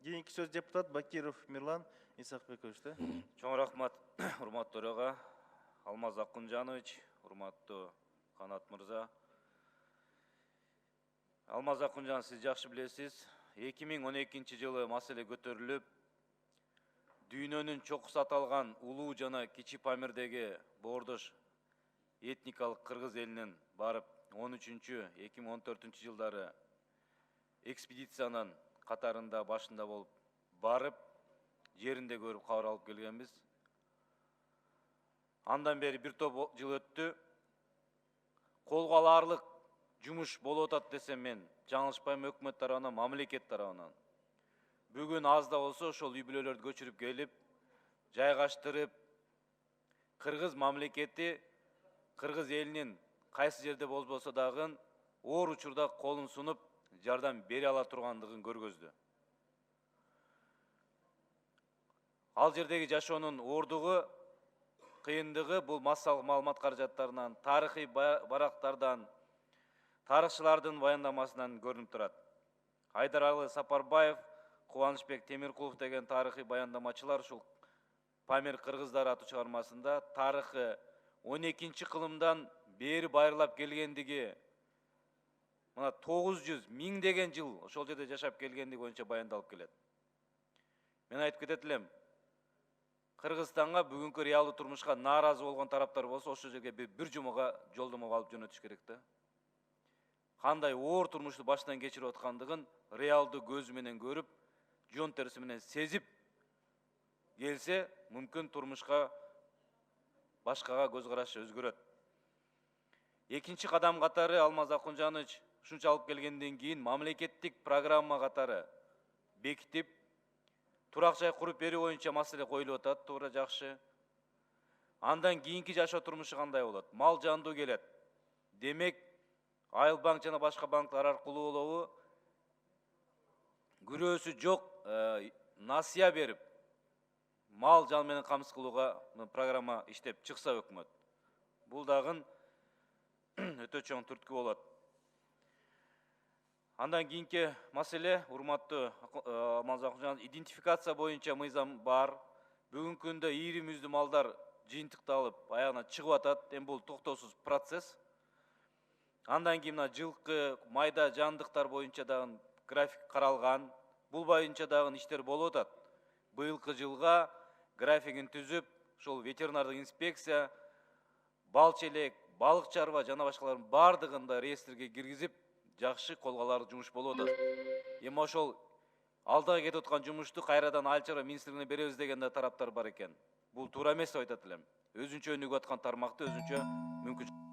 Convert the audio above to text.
Кийинки сөз депутат Бакиров Мирлан Исакбековичте. Чоң рахмат, урматтуу төраға, Алмаз Акунжанович, урматтуу Канат мырза. Алмаз Акунжанов, сиз жакшы билесиз, 2012 жылы маселе көтөрүлүп, дүйнөнүн чокусу аталган Улуу жана Кичи Памирдеги боордош этникалык кыргыз элинин барып 2014 жылдары экспедициянын катарында башында болуп барып, жеринде көрүп кабар алып келгенбиз. Андан бери бир топ жыл өттү. Колго алаарлык жумуш болуп атат десем мен жаңылышпайм, өкмөт тарабынан, мамлекет тарабынан. Бүгүн аз да болсо ошол үй бүлөлөрдү көчүрүп келип, жайгаштырып, кыргыз мамлекети, кыргыз элинин кайсы жерде болбосо дагы оор учурда колун сунуп, жардам бере ала тургандыгын көргөздү. Ал жердеги жашоонун оордугу, кыйындыгы бул массалык маалымат каражаттарынан, тарыхый барактардан, тарыхчылардын баяндамасынан көрүнүп турат. Айдаралы Сапарбаев, Кубанычбек Темиркулов деген тарыхый баяндамачылар ушул Памир кыргыздар аттуу чыгармасында тарыхы 12 кылымдан бери байырлап келгендиги, мына 900 миң деген жыл ошол жерде жашап келгендиги боюнча баяндалып келет. Мен айтып кетет элем, Кыргызстанга бүгүнкү реалдуу турмушка нааразы болгон тараптар болсо, ошол жерге бир жумага жолдомо алып жөнөтүш керек да. Кандай оор турмушту баштан кечирип аткандыгын реалдуу көзү менен көрүп, жон териси менен сезип келсе, мүмкүн турмушка башкага көз карашы өзгөрөт. Экинчи кадам катары Алмаз Акунжанович ушунча алып келгенден кийин мамлекеттик программа катары бекитип, турак жай куруп берүү боюнча маселе коюлуп атат, туура жакшы. Андан кийинки жашоо турмушу кандай болот? Мал жандуу келет. Демек, Айыл банк жана башка банктар аркылуу болобу, күрөөсү жок насыя берип, мал жан менен камсыз кылууга программа иштеп чыкса өкмөт. Бул дагы өтө чоң түрткү болот. Андан кийинки маселе, урматтуу Алмаз Акунжанов, идентификация боюнча мыйзам бар. Бүгүнкү күндө ийри мүздүү малдар жыйынтыкталып, аягына чыгып атат. Эми бул токтоосуз процесс. Андан кийин жылкы, майда жандыктар боюнча дагы график каралган. Бул боюнча дагы иштер болуп атат. Быйылкы жылга графигин түзүп, ошол ветеринардык инспекция, бал челек, балык чарба жана башкалардын бардыгын да реестрге киргизип, жакшы колго алар жумуш болуп атат. Эми ошол алдыга кетип аткан жумушту кайрадан Айыл чарба министрлигине беребиз деген да тараптар бар экен. Бул туура эмес деп айтат элем. Өзүнчө өнүгүп аткан тармакты өзүнчө мүмкүн